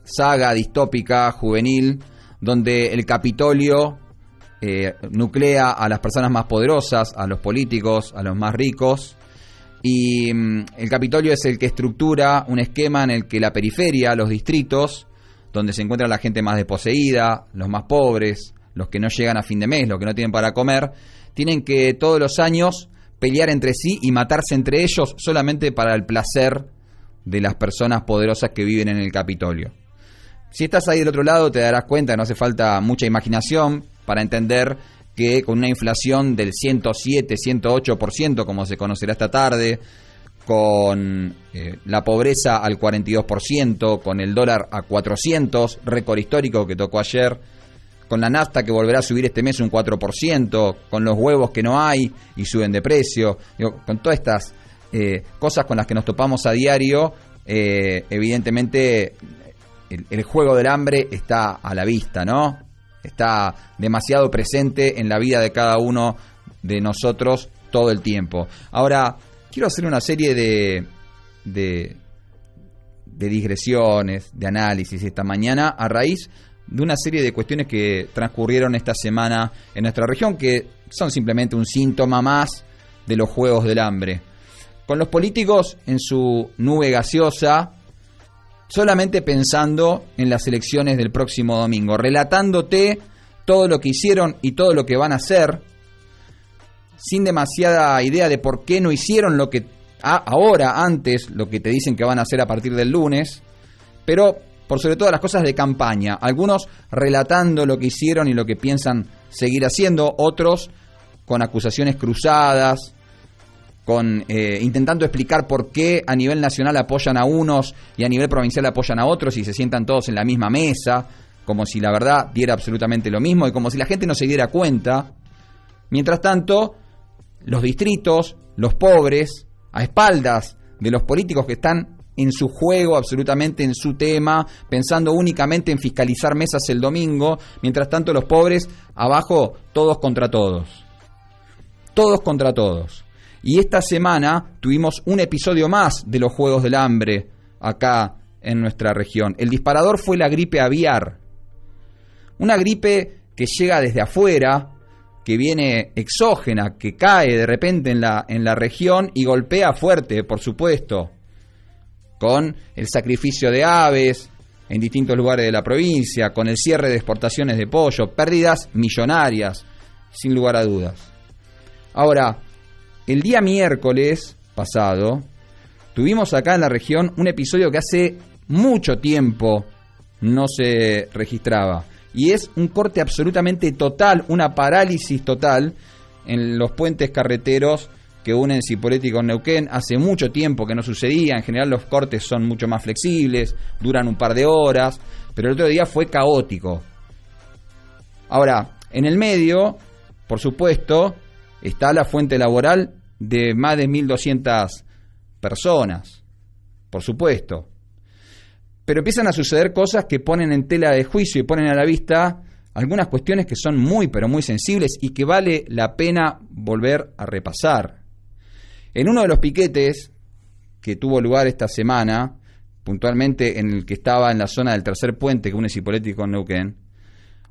saga distópica juvenil donde el Capitolio nuclea a las personas más poderosas, a los políticos, a los más ricos, y el Capitolio es el que estructura un esquema en el que la periferia, los distritos, donde se encuentra la gente más desposeída, los más pobres, los que no llegan a fin de mes, los que no tienen para comer, tienen que todos los años pelear entre sí y matarse entre ellos solamente para el placer de las personas poderosas que viven en el Capitolio. Si estás ahí del otro lado te darás cuenta, no hace falta mucha imaginación para entender que con una inflación del 107, 108%, como se conocerá esta tarde, con la pobreza al 42%, con el dólar a 400, récord histórico que tocó ayer, con la nafta que volverá a subir este mes un 4%, con los huevos que no hay y suben de precio, con todas estas cosas con las que nos topamos a diario, evidentemente el juego del hambre está a la vista, ¿no? Está demasiado presente en la vida de cada uno de nosotros todo el tiempo. Ahora, quiero hacer una serie de digresiones, de análisis esta mañana a raíz de una serie de cuestiones que transcurrieron esta semana en nuestra región, que son simplemente un síntoma más de los juegos del hambre. Con los políticos en su nube gaseosa, solamente pensando en las elecciones del próximo domingo, relatándote todo lo que hicieron y todo lo que van a hacer, sin demasiada idea de por qué no hicieron lo que antes, lo que te dicen que van a hacer a partir del lunes, pero por sobre todas las cosas de campaña, algunos relatando lo que hicieron y lo que piensan seguir haciendo, otros con acusaciones cruzadas, con intentando explicar por qué a nivel nacional apoyan a unos y a nivel provincial apoyan a otros y se sientan todos en la misma mesa, como si la verdad diera absolutamente lo mismo y como si la gente no se diera cuenta. Mientras tanto, los distritos, los pobres, a espaldas de los políticos que están en su juego, absolutamente en su tema, pensando únicamente en fiscalizar mesas el domingo, mientras tanto los pobres abajo, todos contra todos. Todos contra todos. Y esta semana tuvimos un episodio más de los Juegos del Hambre acá en nuestra región. El disparador fue la gripe aviar. Una gripe que llega desde afuera, que viene exógena, que cae de repente en la región y golpea fuerte, por supuesto, con el sacrificio de aves en distintos lugares de la provincia, con el cierre de exportaciones de pollo, pérdidas millonarias, sin lugar a dudas. Ahora, el día miércoles pasado, tuvimos acá en la región un episodio que hace mucho tiempo no se registraba. Y es un corte absolutamente total, una parálisis total en los puentes carreteros que unen Cipolletti con Neuquén. Hace mucho tiempo que no sucedía. En general los cortes son mucho más flexibles, duran un par de horas, pero el otro día fue caótico. Ahora, en el medio, por supuesto, está la fuente laboral de más de 1.200 personas, por supuesto. Pero empiezan a suceder cosas que ponen en tela de juicio y ponen a la vista algunas cuestiones que son muy, pero muy sensibles y que vale la pena volver a repasar. En uno de los piquetes que tuvo lugar esta semana, puntualmente en el que estaba en la zona del tercer puente que une Cipolletti con Neuquén,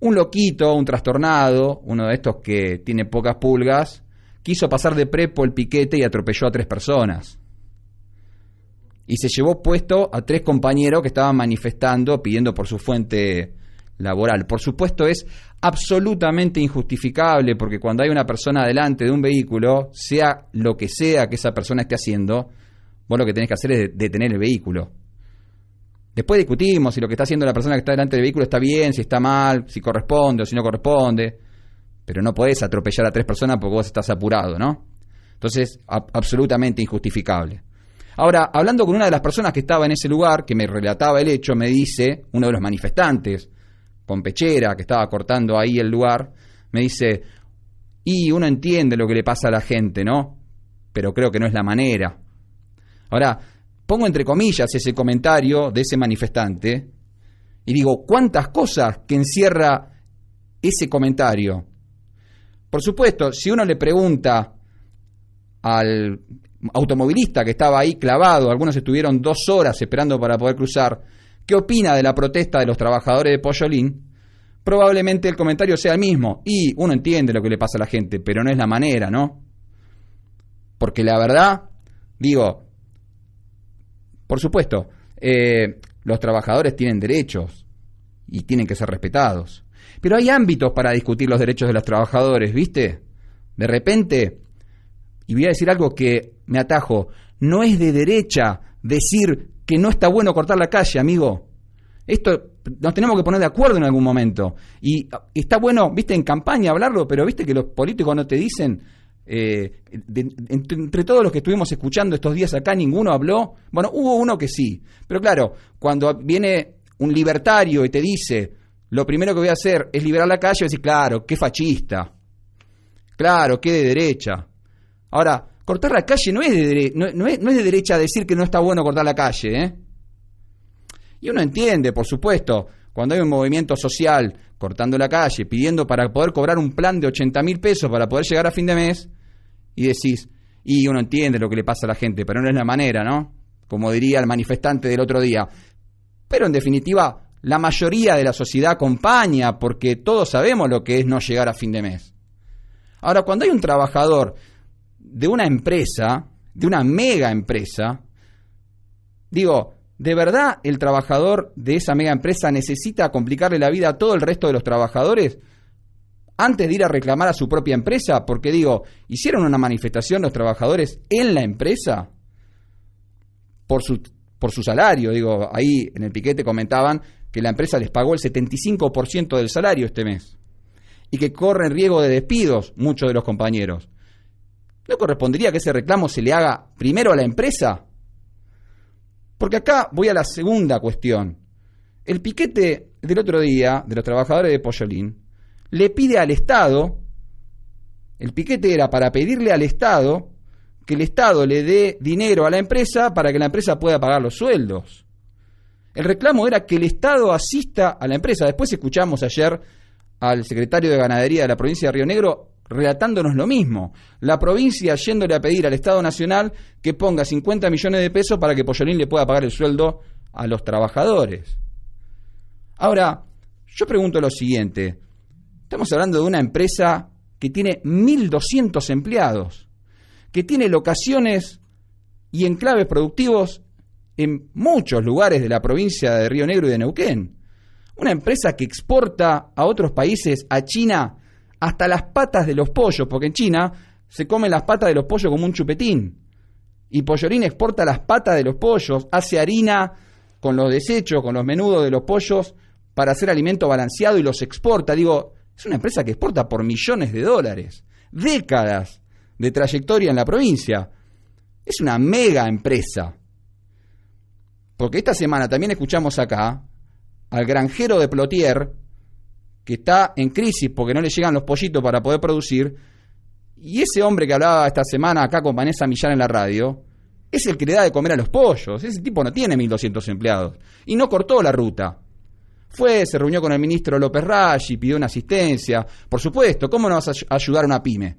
un loquito, un trastornado, uno de estos que tiene pocas pulgas, quiso pasar de prepo el piquete y atropelló a 3 personas. Y se llevó puesto a 3 compañeros que estaban manifestando, pidiendo por su fuente laboral. Por supuesto es absolutamente injustificable, porque cuando hay una persona delante de un vehículo, sea lo que sea que esa persona esté haciendo, vos lo que tenés que hacer es detener el vehículo. Después discutimos si lo que está haciendo la persona que está delante del vehículo está bien, si está mal, si corresponde o si no corresponde, pero no podés atropellar a 3 personas porque vos estás apurado, ¿no? Entonces, absolutamente injustificable. Ahora, hablando con una de las personas que estaba en ese lugar, que me relataba el hecho, me dice, uno de los manifestantes, con pechera, que estaba cortando ahí el lugar, me dice, y uno entiende lo que le pasa a la gente, ¿no? Pero creo que no es la manera. Ahora, pongo entre comillas ese comentario de ese manifestante, y digo, ¿cuántas cosas que encierra ese comentario? Por supuesto, si uno le pregunta al automovilista que estaba ahí clavado, algunos estuvieron 2 horas esperando para poder cruzar, qué opina de la protesta de los trabajadores de Pollolín, probablemente el comentario sea el mismo. Y uno entiende lo que le pasa a la gente, pero no es la manera, ¿no? Porque la verdad, digo, por supuesto, los trabajadores tienen derechos y tienen que ser respetados. Pero hay ámbitos para discutir los derechos de los trabajadores, ¿viste? De repente, y voy a decir algo que me atajo, no es de derecha decir que no está bueno cortar la calle, amigo. Esto nos tenemos que poner de acuerdo en algún momento. Y está bueno, viste, en campaña hablarlo, pero viste que los políticos no te dicen, entre todos los que estuvimos escuchando estos días acá, ninguno habló. Bueno, hubo uno que sí. Pero claro, cuando viene un libertario y te dice, lo primero que voy a hacer es liberar la calle, decís, claro, qué fascista. Claro, qué de derecha. Ahora, cortar la calle no es de derecha decir que no está bueno cortar la calle, ¿eh? Y uno entiende, por supuesto, cuando hay un movimiento social cortando la calle, pidiendo para poder cobrar un plan de 80.000 pesos para poder llegar a fin de mes, y decís, y uno entiende lo que le pasa a la gente, pero no es la manera, ¿no? Como diría el manifestante del otro día. Pero en definitiva, la mayoría de la sociedad acompaña, porque todos sabemos lo que es no llegar a fin de mes. Ahora, cuando hay un trabajador de una empresa, de una mega empresa, digo, ¿de verdad el trabajador de esa mega empresa necesita complicarle la vida a todo el resto de los trabajadores antes de ir a reclamar a su propia empresa? Porque digo, ¿hicieron una manifestación los trabajadores en la empresa por su salario? Digo, ahí en el piquete comentaban que la empresa les pagó el 75% del salario este mes y que corren riesgo de despidos muchos de los compañeros. ¿No correspondería que ese reclamo se le haga primero a la empresa? Porque acá voy a la segunda cuestión. El piquete del otro día, de los trabajadores de Pollolín, le pide al Estado, el piquete era para pedirle al Estado que el Estado le dé dinero a la empresa para que la empresa pueda pagar los sueldos. El reclamo era que el Estado asista a la empresa. Después escuchamos ayer al secretario de Ganadería de la provincia de Río Negro relatándonos lo mismo. La provincia yéndole a pedir al Estado Nacional que ponga 50 millones de pesos para que Pollolín le pueda pagar el sueldo a los trabajadores. Ahora, yo pregunto lo siguiente. Estamos hablando de una empresa que tiene 1.200 empleados, que tiene locaciones y enclaves productivos en muchos lugares de la provincia de Río Negro y de Neuquén. Una empresa que exporta a otros países, a China, hasta las patas de los pollos, porque en China se comen las patas de los pollos como un chupetín. Y Pollolín exporta las patas de los pollos, hace harina con los desechos, con los menudos de los pollos, para hacer alimento balanceado y los exporta. Digo, es una empresa que exporta por millones de dólares. Décadas de trayectoria en la provincia. Es una mega empresa. Porque esta semana también escuchamos acá al granjero de Plotier, que está en crisis porque no le llegan los pollitos para poder producir, y ese hombre que hablaba esta semana acá con Vanessa Millán en la radio, es el que le da de comer a los pollos. Ese tipo no tiene 1.200 empleados, y no cortó la ruta. Se reunió con el ministro López Raggi, pidió una asistencia. Por supuesto, ¿cómo no vas a ayudar a una pyme?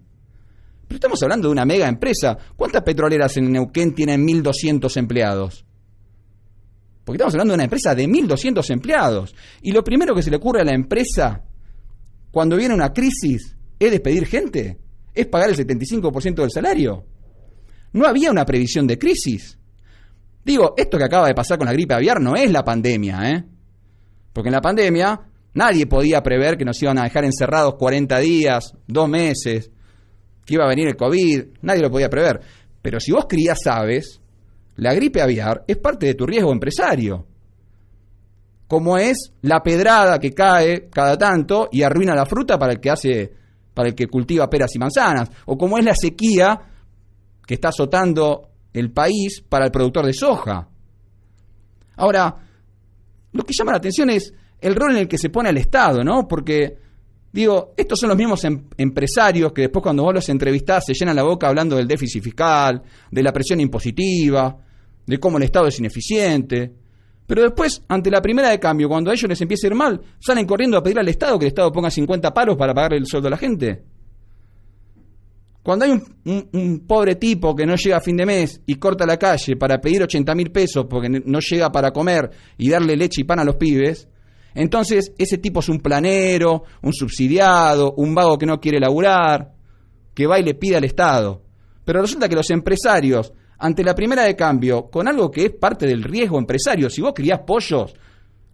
Pero estamos hablando de una mega empresa. ¿Cuántas petroleras en Neuquén tienen 1.200 empleados? Porque estamos hablando de una empresa de 1.200 empleados. Y lo primero que se le ocurre a la empresa cuando viene una crisis es despedir gente, es pagar el 75% del salario. No había una previsión de crisis. Digo, esto que acaba de pasar con la gripe aviar no es la pandemia, ¿eh? Porque en la pandemia nadie podía prever que nos iban a dejar encerrados 40 días, 2 meses, que iba a venir el COVID, nadie lo podía prever. Pero si vos crías aves, la gripe aviar es parte de tu riesgo empresario. Como es la pedrada que cae cada tanto y arruina la fruta para el que cultiva peras y manzanas, o como es la sequía que está azotando el país para el productor de soja. Ahora, lo que llama la atención es el rol en el que se pone el Estado, ¿no? Porque, digo, estos son los mismos empresarios que después cuando vos los entrevistás se llenan la boca hablando del déficit fiscal, de la presión impositiva, de cómo el Estado es ineficiente. Pero después, ante la primera de cambio, cuando a ellos les empieza a ir mal, salen corriendo a pedir al Estado que el Estado ponga 50 palos para pagarle el sueldo a la gente. Cuando hay un pobre tipo que no llega a fin de mes y corta la calle para pedir 80.000 pesos porque no llega para comer y darle leche y pan a los pibes, entonces ese tipo es un planero, un subsidiado, un vago que no quiere laburar, que va y le pide al Estado. Pero resulta que los empresarios, ante la primera de cambio, con algo que es parte del riesgo empresario, si vos criás pollos,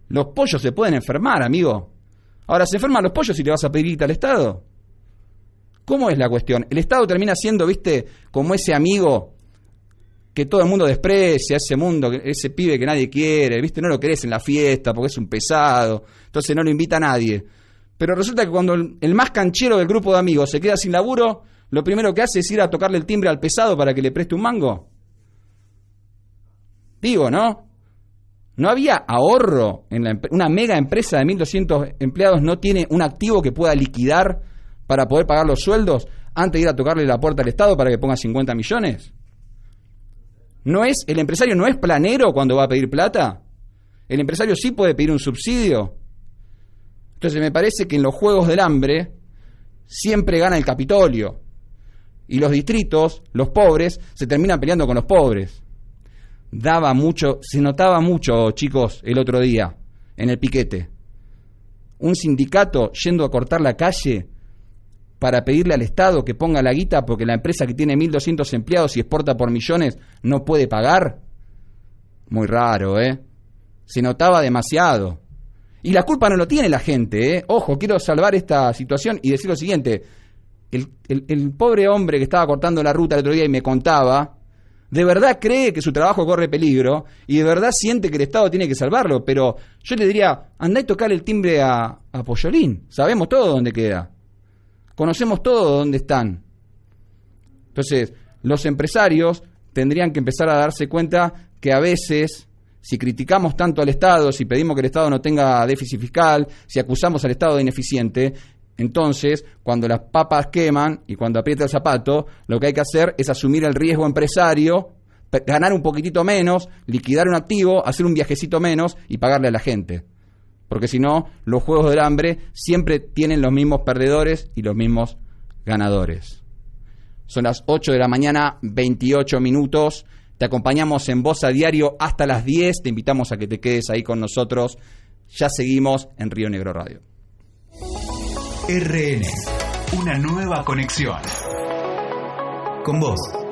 los pollos se pueden enfermar, amigo. Ahora, ¿se enferman los pollos si le vas a pedir guita al Estado? ¿Cómo es la cuestión? El Estado termina siendo, viste, como ese amigo que todo el mundo desprecia, ese mundo, ese pibe que nadie quiere, viste, no lo querés en la fiesta porque es un pesado, entonces no lo invita a nadie. Pero resulta que cuando el más canchero del grupo de amigos se queda sin laburo, lo primero que hace es ir a tocarle el timbre al pesado para que le preste un mango. Digo, ¿no? No había ahorro en una mega empresa de 1.200 empleados no tiene un activo que pueda liquidar para poder pagar los sueldos antes de ir a tocarle la puerta al Estado para que ponga 50 millones. ¿El empresario no es planero cuando va a pedir plata? ¿El empresario sí puede pedir un subsidio? Entonces me parece que en los Juegos del Hambre siempre gana el Capitolio. Y los distritos, los pobres, se terminan peleando con los pobres. Se notaba mucho, chicos, el otro día, en el piquete. Un sindicato yendo a cortar la calle para pedirle al Estado que ponga la guita porque la empresa que tiene 1.200 empleados y exporta por millones no puede pagar. Muy raro, ¿eh? Se notaba demasiado. Y la culpa no lo tiene la gente, ¿eh? Ojo, quiero salvar esta situación y decir lo siguiente. El pobre hombre que estaba cortando la ruta el otro día y me contaba, de verdad cree que su trabajo corre peligro y de verdad siente que el Estado tiene que salvarlo, pero yo le diría, andá y tocar el timbre a Pollolín. Sabemos todo dónde queda. Conocemos todo dónde están. Entonces, los empresarios tendrían que empezar a darse cuenta que a veces, si criticamos tanto al Estado, si pedimos que el Estado no tenga déficit fiscal, si acusamos al Estado de ineficiente, entonces, cuando las papas queman y cuando aprieta el zapato, lo que hay que hacer es asumir el riesgo empresario, ganar un poquitito menos, liquidar un activo, hacer un viajecito menos y pagarle a la gente. Porque si no, los Juegos del Hambre siempre tienen los mismos perdedores y los mismos ganadores. Son las 8 de la mañana, 28 minutos. Te acompañamos en Voz a Diario hasta las 10. Te invitamos a que te quedes ahí con nosotros. Ya seguimos en Río Negro Radio. RN, una nueva conexión. Con vos.